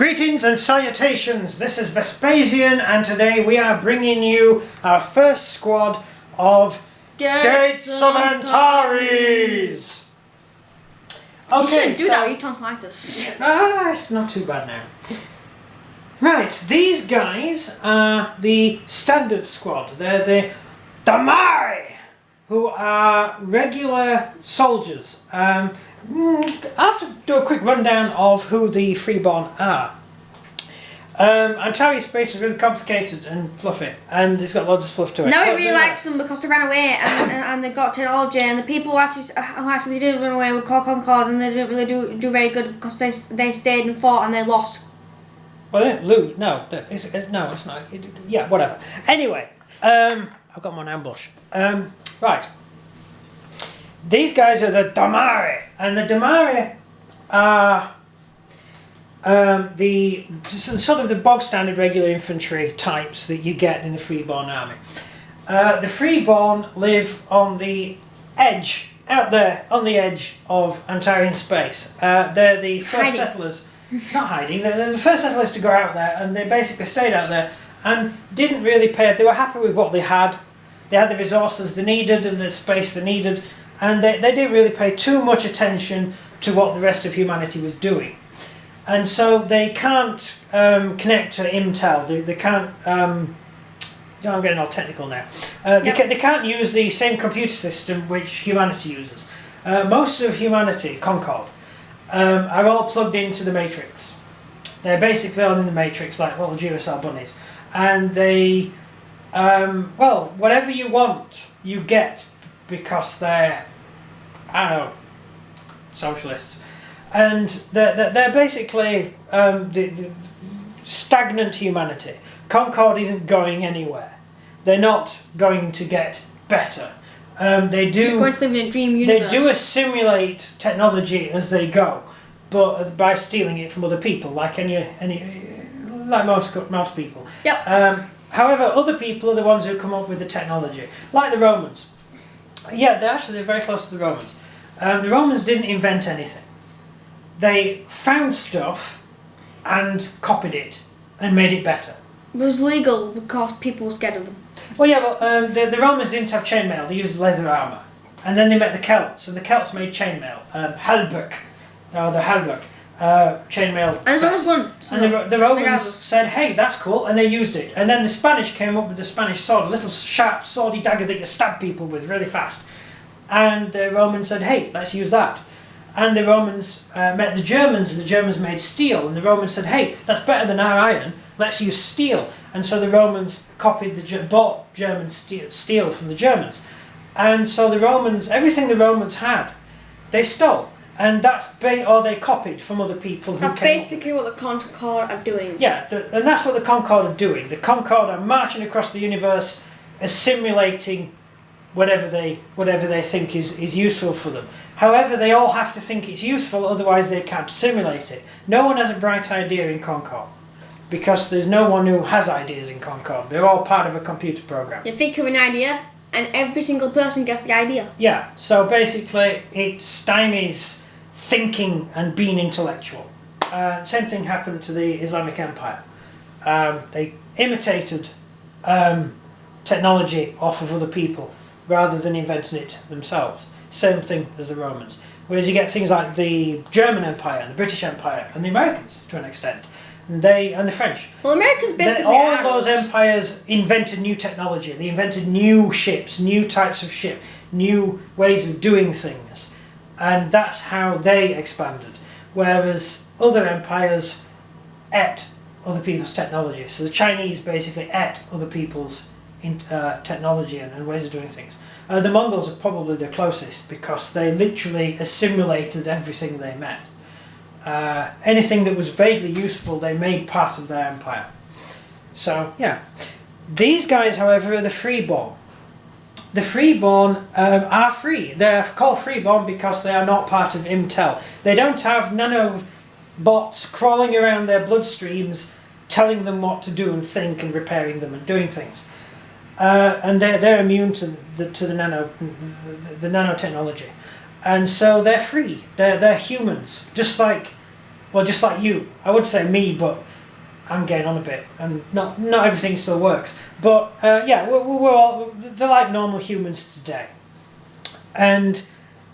Greetings and salutations, this is Vespasian and today we are bringing you our first squad of Gates of Antares! You shouldn't do that or you tonsillitis. No, it's not too bad now. Right, these guys are the standard squad. They're the domari, who are regular soldiers. I have to do a quick rundown of who the Freeborn are. Antares space is really complicated and fluffy, and it's got loads of fluff to it. Nobody really likes them because they ran away and they got technology, and the people who actually didn't run away were called Concord, and they didn't really do very good because they stayed and fought and they lost. Well, they didn't lose. No, it's not. Yeah, whatever. Anyway, I've got them on ambush. Right. These guys are the domari, and the domari are the sort of the bog standard regular infantry types that you get in the Freeborn army. The Freeborn live on the edge, out there on the edge of Antarian space. They're the first settlers. Not hiding. They're the first settlers to go out there, and they basically stayed out there and didn't really pay. They were happy with what they had. They had the resources they needed and the space they needed, and they didn't really pay too much attention to what the rest of humanity was doing. And so they can't connect to Intel. They can't. I'm getting all technical now. They can't use the same computer system which humanity uses. Most of humanity, Concord, are all plugged into the Matrix. They're basically all in the Matrix like little Duracell bunnies, and they, well, whatever you want, you get because they're, I don't know, socialists. And they're basically the stagnant humanity. Concord isn't going anywhere. They're not going to get better. They're going to live in a dream universe. They do assimilate technology as they go, but by stealing it from other people, like like most people. Yep. However, other people are the ones who come up with the technology, like the Romans. Yeah, they're very close to the Romans. The Romans didn't invent anything. They found stuff and copied it and made it better. It was legal because people were scared of them. Well, yeah, but the Romans didn't have chainmail. They used leather armour. And then they met the Celts, and the Celts made chainmail. Halberd, chainmail. And the Romans won. And the Romans said, hey, that's cool, and they used it. And then the Spanish came up with the Spanish sword, a little sharp, swordy dagger that you stab people with really fast. And the Romans said, hey, let's use that. And the Romans met the Germans, and the Germans made steel, and the Romans said, hey, that's better than our iron, let's use steel. And so the Romans bought German steel from the Germans. And so the Romans, everything the Romans had, they stole. And or they copied from other people. That's basically what the Concord are doing. Yeah, and that's what the Concord are doing. The Concord are marching across the universe, assimilating whatever they think is useful for them. However, they all have to think it's useful, otherwise they can't assimilate it. No one has a bright idea in Concord, because there's no one who has ideas in Concord. They're all part of a computer program. You think of an idea, and every single person gets the idea. Yeah, so basically it stymies thinking and being intellectual. Same thing happened to the Islamic Empire. They imitated technology off of other people rather than inventing it themselves. Same thing as the Romans. Whereas you get things like the German Empire, the British Empire, and the Americans to an extent, and the French. Well, America's basically all of those empires invented new technology. They invented new ships, new types of ship, new ways of doing things, and that's how they expanded. Whereas other empires ate other people's technology. So the Chinese basically ate other people's technology and ways of doing things. The Mongols are probably the closest because they literally assimilated everything they met. Anything that was vaguely useful, they made part of their empire. So, yeah. These guys, however, are the Freeborn. The Freeborn are free. They're called Freeborn because they are not part of Intel. They don't have nanobots crawling around their bloodstreams telling them what to do and think and repairing them and doing things. And they're immune to the nanotechnology, and so they're free. They're humans, just like Well, just like you. I would say me, but I'm getting on a bit, and not everything still works. But yeah, we're all, they're like normal humans today. And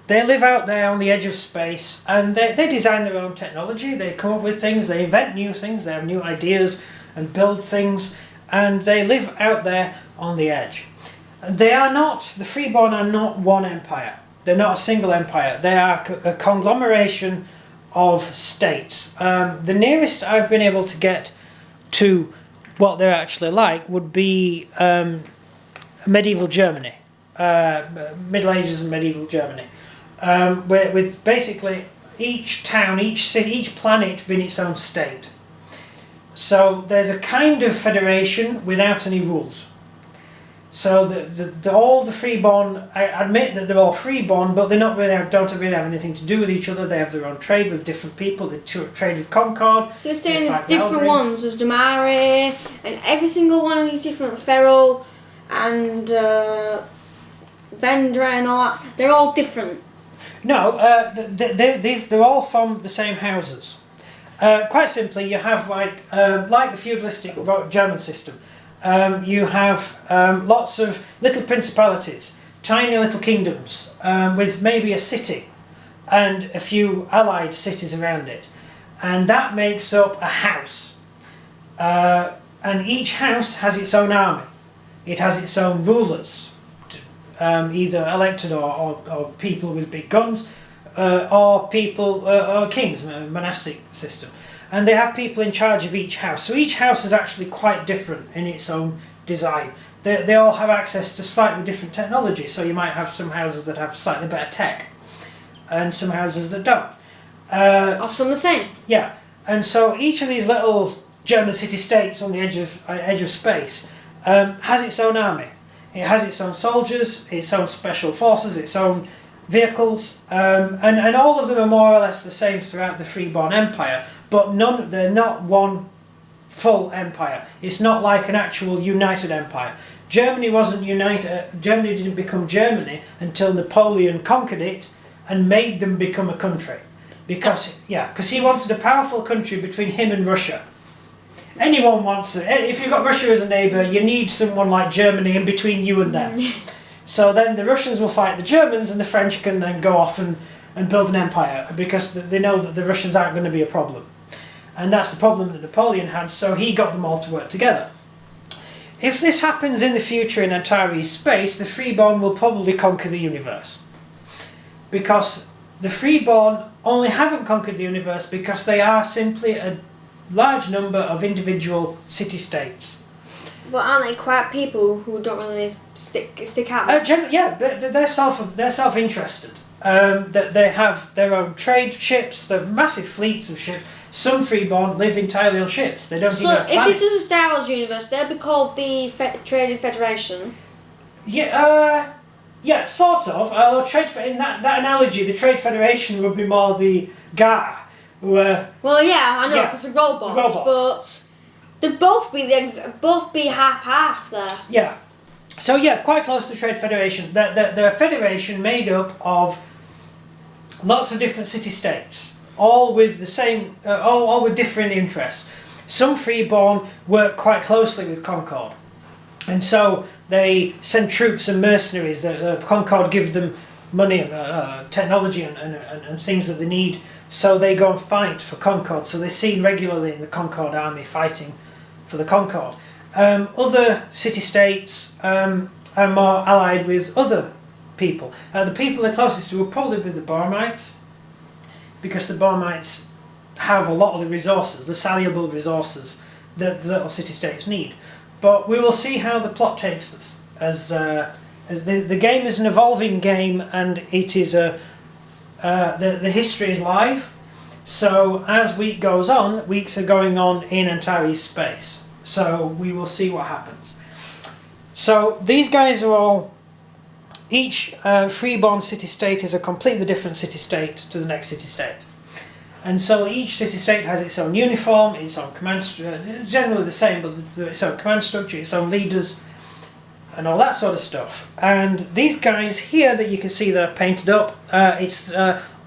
they live out there on the edge of space, and they design their own technology. They come up with things, they invent new things, they have new ideas and build things, and they live out there on the edge. They are not, the Freeborn are not one empire. They're not a single empire. They are a conglomeration of states. The nearest I've been able to get to what they're actually like would be medieval Germany, Middle Ages and medieval Germany, with basically each town, each city, each planet being its own state. So there's a kind of federation without any rules. So all the Freeborn, I admit that they're all Freeborn, but they're not really, don't really have anything to do with each other. They have their own trade with different people. They trade with Concord. So you're saying there's different ones. There's domari, and every single one of these different feral and Vendra and all that. They're all different. No, they're all from the same houses. Quite simply, you have like the feudalistic German system. You have lots of little principalities, tiny little kingdoms, with maybe a city and a few allied cities around it. And that makes up a house. And each house has its own army. It has its own rulers, either elected or people with big guns, or people, or kings, a monastic system. And they have people in charge of each house. So each house is actually quite different in its own design. They all have access to slightly different technology. So you might have some houses that have slightly better tech, and some houses that don't. Or some the same. Yeah. And so each of these little German city-states on the edge of space has its own army. It has its own soldiers, its own special forces, its own vehicles, and all of them are more or less the same throughout the Freeborn Empire. But they're not one full empire. It's not like an actual united empire. Germany wasn't united. Germany didn't become Germany until Napoleon conquered it and made them become a country. Because he wanted a powerful country between him and Russia. Anyone wants it. If you've got Russia as a neighbour, you need someone like Germany in between you and them. So then the Russians will fight the Germans, and the French can then go off and build an empire, because they know that the Russians aren't going to be a problem. And that's the problem that Napoleon had, so he got them all to work together. If this happens in the future in Antares space, the Freeborn will probably conquer the universe. Because the Freeborn only haven't conquered the universe because they are simply a large number of individual city-states. But aren't they quite people who don't really stick out? Yeah, they're self-interested. That they have their own trade ships, the massive fleets of ships. Some Freeborn live entirely on ships. They don't. So if this was a Star Wars universe, they'd be called the Trading Federation. Yeah, yeah, sort of. Although in that analogy, the Trade Federation would be more the GAR. Well, yeah, I know, because they're robots, but they'd both be half there. Yeah. So yeah, quite close to the Trade Federation. They're a federation made up of lots of different city-states, all with the same, all with different interests. Some Freeborn work quite closely with Concord, and so they send troops and mercenaries. Concord gives them money and technology and things that they need, so they go and fight for Concord. So they're seen regularly in the Concord army fighting for the Concord. Other city-states are more allied with other people. The people they're closest to will probably be the Bormites, because the Bormites have a lot of the resources, the saleable resources that the little city-states need. But we will see how the plot takes us, as the game is an evolving game, and it is the history is live. So as week goes on, weeks are going on in Antares space. So we will see what happens. So these guys are all, each Freeborn city-state is a completely different city-state to the next city-state. And so each city-state has its own uniform, its own command structure, generally the same, but its own command structure, its own leaders, and all that sort of stuff. And these guys here that you can see that are painted up, it's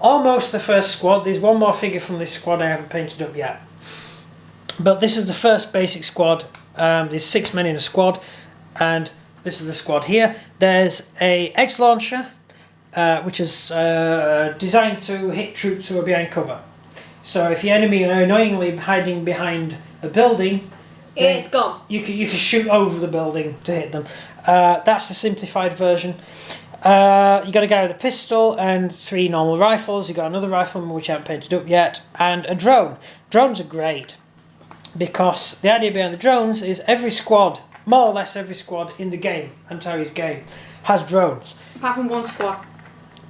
almost the first squad. There's one more figure from this squad I haven't painted up yet. But this is the first basic squad. There's 6 men in a squad, and this is the squad here. There's a X launcher, which is designed to hit troops who are behind cover. So if the enemy are annoyingly hiding behind a building, it's gone. You can shoot over the building to hit them. That's the simplified version. You got a guy with a pistol and 3 normal rifles. You got another rifleman which I haven't painted up yet, and a drone. Drones are great because the idea behind the drones is every squad, more or less every squad in the game, Antares game, has drones. Apart from one squad.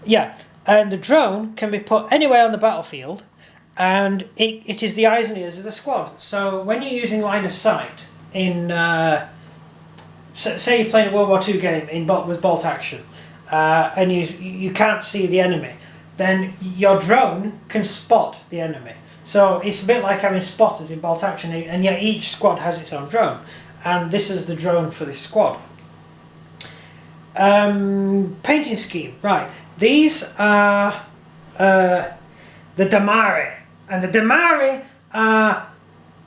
Yeah, and the drone can be put anywhere on the battlefield, and it is the eyes and ears of the squad. So when you're using line of sight in, say you're playing a World War II game with bolt action, and you can't see the enemy, then your drone can spot the enemy. So it's a bit like having spotters in bolt action, and yet each squad has its own drone, and this is the drone for this squad. Painting scheme, right? These are the domari, and the domari are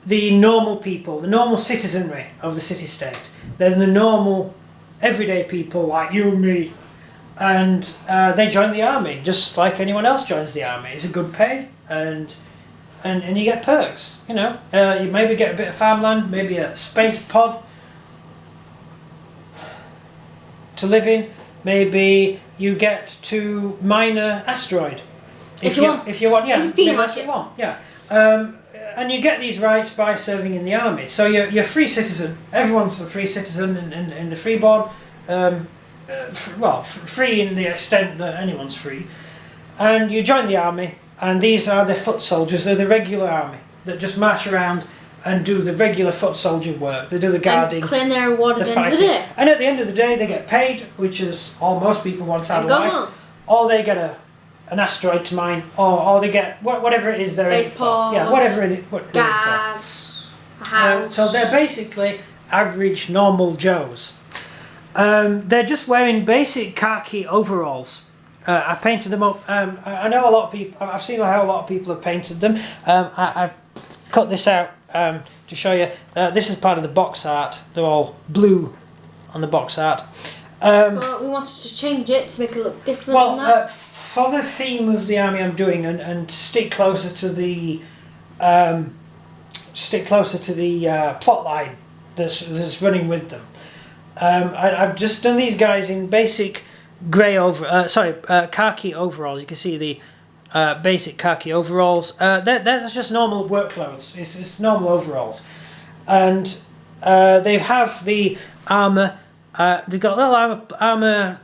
the normal people, the normal citizenry of the city-state. They're the normal, everyday people like you and me, and they join the army just like anyone else joins the army. It's a good pay, and you get perks. You know, you maybe get a bit of farmland, maybe a space pod to live in. Maybe you get to mine an asteroid if you want. Yeah, if you feel that's like what you want. Yeah. And you get these rights by serving in the army. So you're a free citizen. Everyone's a free citizen in the Freeborn. Free in the extent that anyone's free. And you join the army, and these are the foot soldiers. They're the regular army that just march around and do the regular foot soldier work. They do the guarding, and claim their reward at the end of the day. And at the end of the day, they get paid, which is all most people want out of life. Or they get an asteroid to mine, or they get whatever it is they're in for. Yeah, whatever it is. Guards, a house. So they're basically average, normal Joes. They're just wearing basic khaki overalls. I painted them up. I know a lot of people. I've seen how a lot of people have painted them. I've cut this out to show you. This is part of the box art. They're all blue on the box art. But we wanted to change it to make it look different. Well, than that. For the theme of the army I'm doing, and to stick closer to the plot line that's running with them. I've just done these guys in basic khaki overalls. You can see the basic khaki overalls. That's just normal work clothes. It's normal overalls, and they have the armour. They've got little armour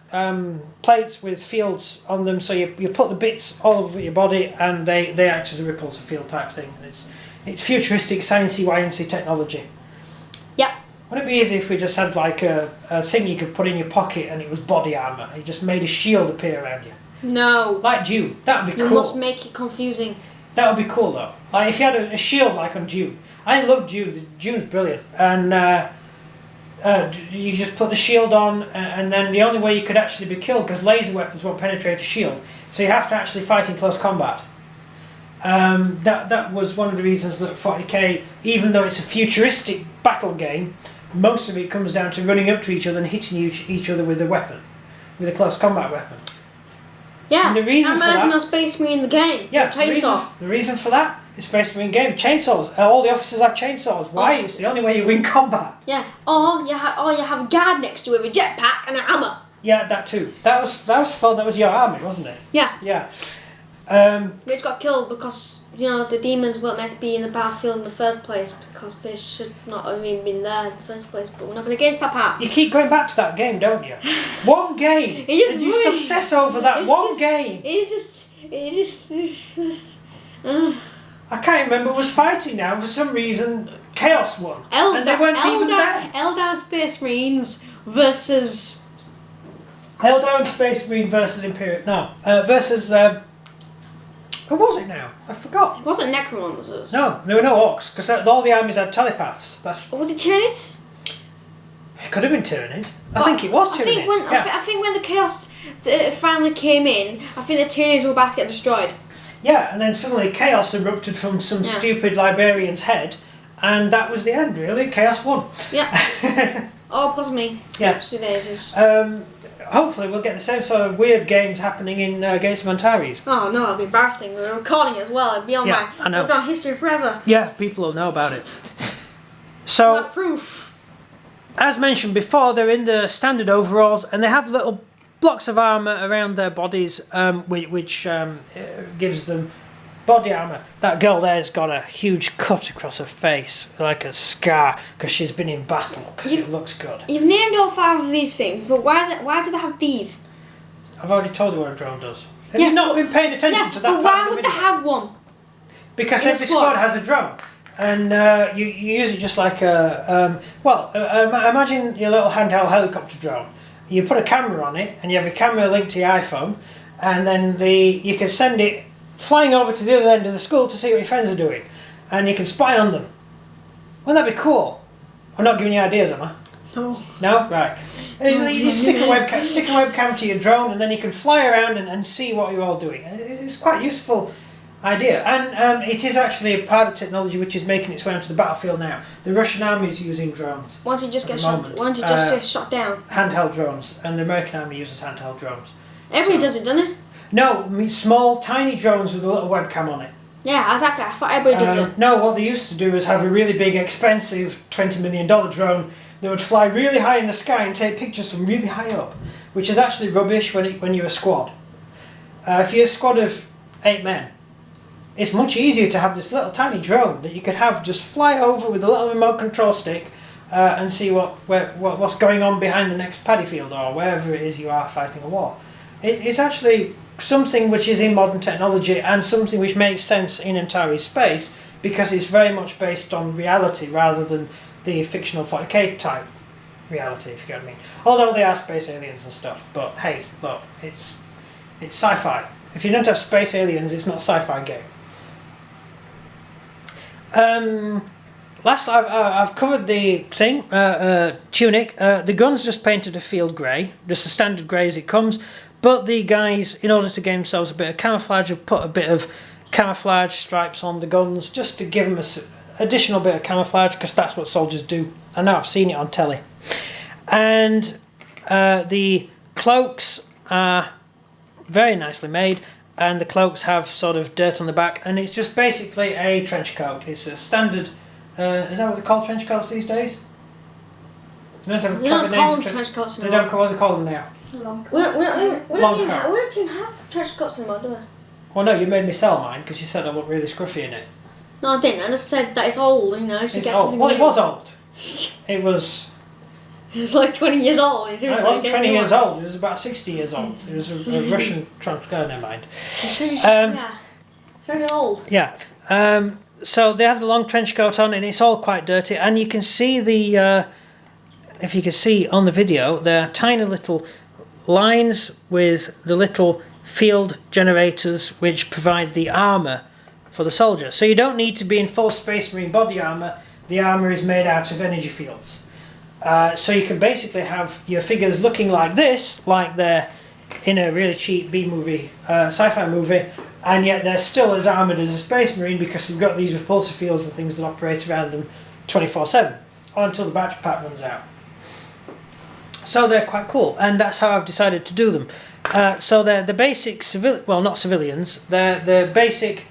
plates with fields on them, so you put the bits all over your body, and they act as a repulsor field type thing. And it's futuristic, sciencey, YNC technology. Yeah. Wouldn't it be easy if we just had like a thing you could put in your pocket and it was body armour? You just made a shield appear around you. No. Like Dune. That would be cool. You must make it confusing. That would be cool though. Like if you had a shield like on Dune. I love Dune. Dune's brilliant. And you just put the shield on, and then the only way you could actually be killed, because laser weapons won't penetrate a shield, so you have to actually fight in close combat. That was one of the reasons that 40k, even though it's a futuristic battle game, most of it comes down to running up to each other and hitting each other with a weapon, with a close combat weapon. Yeah, and the reason that reminds me of Space Marine in the game. Yeah, the reason for that is Space Marine game. Chainsaws. All the officers have chainsaws. Why? It's the only way you win combat. Yeah, or you have a guard next to you with a jetpack and a hammer. Yeah, that too. That was fun. That was your army, wasn't it? Yeah. Yeah. Which got killed because the demons weren't meant to be in the battlefield in the first place, because they should not have even been there in the first place. But we're not going to get into that part. You keep going back to that game, don't you? One game. You just obsess over that one game. I can't remember who was fighting now. For some reason, Chaos won, and they weren't even there. Eldar Space Marines versus Eldar Space Marine versus Imperial. No, versus. Who was it now? I forgot. It wasn't Necromon, was it? No, there were no orcs, because all the armies had telepaths. Was it Tyranids? could have been Tyranids. I think it was Tyranids. I think when the Chaos finally came in, I think the Tyranids were about to get destroyed. Yeah, and then suddenly Chaos erupted from some stupid Liberian's head, and that was the end, really. Chaos won. Yeah. Oh, possibly. Yeah. Hopefully we'll get the same sort of weird games happening in Gates of Antares. Oh no, it'll be embarrassing. We're recording it as well. It'll be on it'll be on history forever. Yeah, people will know about it. So, proof. As mentioned before, they're in the standard overalls, and they have little blocks of armour around their bodies, which gives them body armour. That girl there's got a huge cut across her face, like a scar, because she's been in battle, because it looks good. You've named all 5 of these things, but why do they have these? I've already told you what a drone does. Have you not been paying attention to that but why would they have one? Because every squad has a drone. And you use it just like a... imagine your little handheld helicopter drone. You put a camera on it, and you have a camera linked to your iPhone, and then you can send it flying over to the other end of the school to see what your friends are doing, and you can spy on them. Wouldn't that be cool? I'm not giving you ideas, am I? No. No? Right. You stick a webcam to your drone, and then you can fly around and see what you're all doing. It's quite a useful idea, and it is actually a part of technology which is making its way onto the battlefield now. The Russian army is using drones. Once you just get shot down. Handheld drones, and the American army uses handheld drones. Everybody does it, doesn't it? No, I mean small, tiny drones with a little webcam on it. Yeah, exactly. I thought everybody does it. No, what they used to do is have a really big, expensive $20 million drone that would fly really high in the sky and take pictures from really high up, which is actually rubbish when you're a squad. If you're a squad of 8 men, it's much easier to have this little tiny drone that you could have just fly over with a little remote control stick and see what's going on behind the next paddy field or wherever it is you are fighting a war. It's actually something which is in modern technology and something which makes sense in Antares space because it's very much based on reality rather than the fictional 40k type reality, if you get what I mean. Although they are space aliens and stuff, but hey, look, it's sci-fi. If you don't have space aliens, it's not a sci-fi game. Last I've covered the thing, tunic. The gun's just painted a field grey, just a standard grey as it comes. But the guys, in order to give themselves a bit of camouflage, have put a bit of camouflage stripes on the guns just to give them an additional bit of camouflage because that's what soldiers do. I know I've seen it on telly. And the cloaks are very nicely made, and the cloaks have sort of dirt on the back, and it's just basically a trench coat. It's a standard. Is that what they call trench coats these days? They don't call them trench coats anymore. They don't. What do they call them now? We don't even have trench coats anymore, do we? Well, no, you made me sell mine because you said I look really scruffy in it. No, I didn't. I just said that it's old, you know. It's old. Well, it was old. It was like 20 years old. It wasn't 20 years old. It was about 60 years old. It was a Russian trench coat. Never mind. Yeah, it's very old. Yeah. So they have the long trench coat on, and it's all quite dirty. And you can see if you can see on the video, there are tiny little lines with the little field generators which provide the armour for the soldier. So you don't need to be in full Space Marine body armour. The armour is made out of energy fields. So you can basically have your figures looking like this, like they're in a really cheap B-movie, sci-fi movie, and yet they're still as armoured as a Space Marine because they've got these repulsor fields and things that operate around them 24/7 until the battery pack runs out. So they're quite cool, and that's how I've decided to do them. So they're the basic not civilians, they're the basic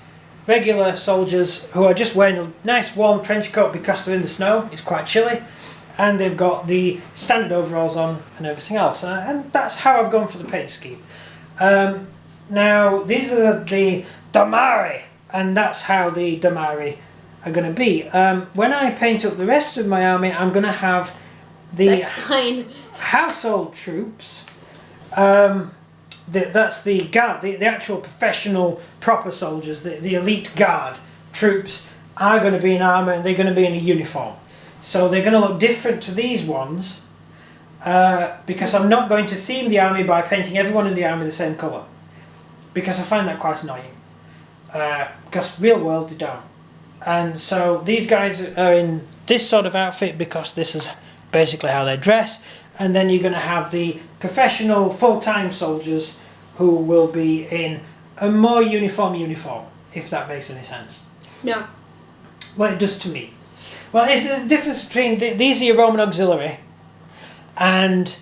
regular soldiers who are just wearing a nice warm trench coat because they're in the snow, it's quite chilly, and they've got the standard overalls on and everything else. And that's how I've gone for the paint scheme. Now, these are the domari, and that's how the domari are going to be. When I paint up the rest of my army, I'm going to have the household troops. That's the guard, the actual professional proper soldiers, the elite guard troops are going to be in armour and they're going to be in a uniform. So they're going to look different to these ones because I'm not going to theme the army by painting everyone in the army the same colour, because I find that quite annoying, because real world they don't. And so these guys are in this sort of outfit because this is basically how they dress. And then you're going to have the professional full-time soldiers who will be in a more uniform, if that makes any sense. No. Well, it does to me. Well, is there a difference between these are your Roman auxiliary and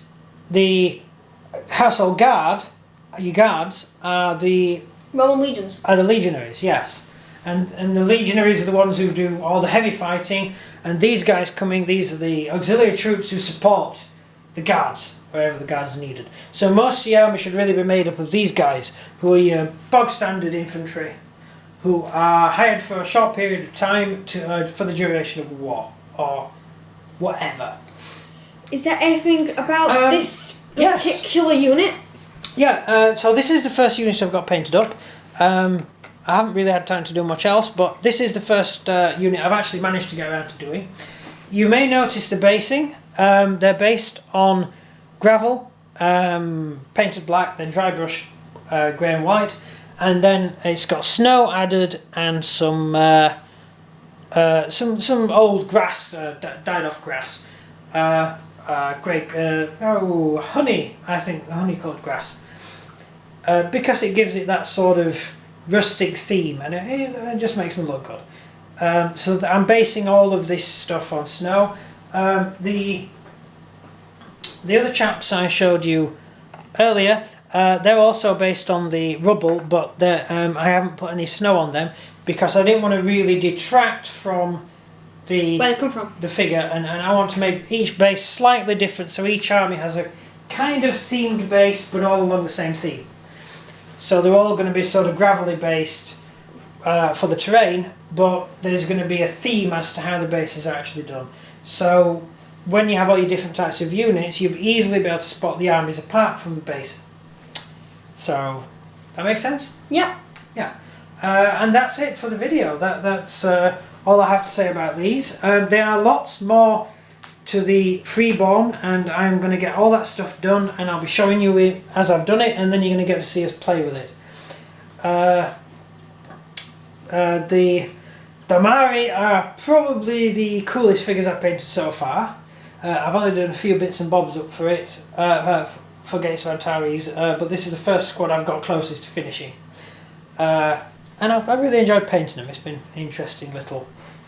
the household guard? Your guards are the Roman legions. Are the legionaries, yes. And the legionaries are the ones who do all the heavy fighting, and these guys these are the auxiliary troops who support the guards, wherever the guards are needed. So most of the army should really be made up of these guys, who are your bog standard infantry, who are hired for a short period of time for the duration of war, or whatever. Is there anything about this particular unit? Yeah, so this is the first unit I've got painted up. I haven't really had time to do much else, but this is the first unit I've actually managed to get around to doing. You may notice the basing. They're based on gravel, painted black, then dry brush grey and white, and then it's got snow added and some old grass, died off grass, honey, I think honey coloured grass, because it gives it that sort of rustic theme, and it just makes them look good. So I'm basing all of this stuff on snow. The other chaps I showed you earlier, they're also based on the rubble, but I haven't put any snow on them because I didn't want to really detract from where they come from. The figure, and I want to make each base slightly different, so each army has a kind of themed base, but all along the same theme. So they're all going to be sort of gravelly based for the terrain, but there's going to be a theme as to how the bases are actually done. So when you have all your different types of units, you'll easily be able to spot the armies apart from the base. So that makes sense? Yep. Yeah. And that's it for the video. That's all I have to say about these. There are lots more to the Freeborn, and I'm going to get all that stuff done, and I'll be showing you it as I've done it, and then you're going to get to see us play with it. The domari are probably the coolest figures I've painted so far. I've only done a few bits and bobs up for it, for Gates of Antares, but this is the first squad I've got closest to finishing. And I've really enjoyed painting them. It's been an interesting little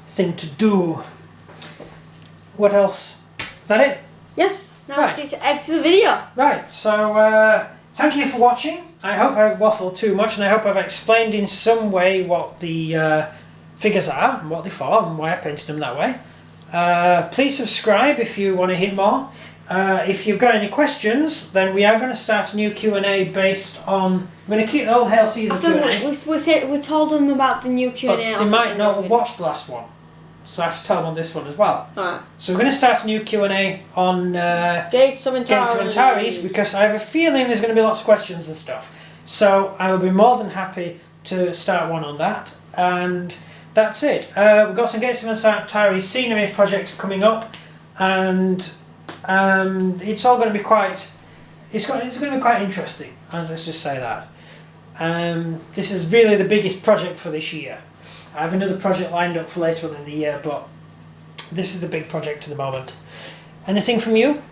thing to do. What else? Is that it? Yes. Now Right. it's to exit the video. Right, so thank you for watching. I hope I haven't waffled too much, and I hope I've explained in some way what the figures are and what they're for and why I painted them that way. Please subscribe if you want to hear more. If you've got any questions, then we are going to start a new Q&A based on... We're going to keep the old Hail Caesar Q&A. We told them about the new Q&A. But they might not have watched the last one, so I have to tell them on this one as well. Alright. So we're going to start a new Q&A on Gates of Antares, because I have a feeling there's going to be lots of questions and stuff. So I will be more than happy to start one on that. And that's it. We've got some Gates of Antares scenery projects coming up, and it's all going to be quite... It's going to be quite interesting. Let's just say that. This is really the biggest project for this year. I have another project lined up for later on in the year, but this is the big project at the moment. Anything from you?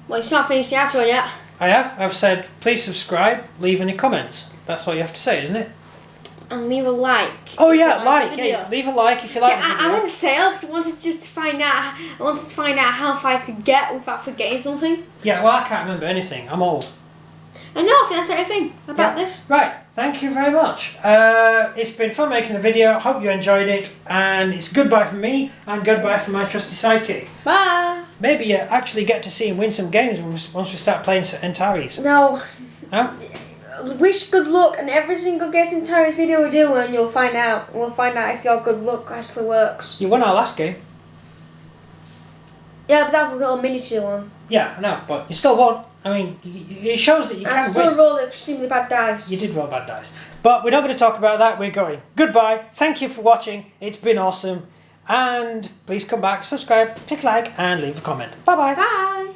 Well, it's not finished the outro yet. I have. I've said please subscribe, leave any comments. That's all you have to say, isn't it? And leave a like. Oh yeah, like. Hey, leave a like if you like the video. I went to sale because I wanted just to find out. I wanted to find out how far I could get without forgetting something. Yeah, well I can't remember anything. I'm old. I know. I think that's everything about this. Right. Thank you very much. It's been fun making the video. Hope you enjoyed it. And it's goodbye from me and goodbye from my trusty sidekick. Bye. Maybe you actually get to see him win some games once we start playing Antares. No. No? Wish good luck, and every single Gates of Antares video we do, and you'll find out. We'll find out if your good luck actually works. You won our last game. Yeah, but that was a little miniature one. Yeah, I know, but you still won. I mean, it shows that you can win. I still rolled extremely bad dice. You did roll bad dice. But we're not going to talk about that. We're going. Goodbye. Thank you for watching. It's been awesome. And please come back, subscribe, click like, and leave a comment. Bye-bye. Bye.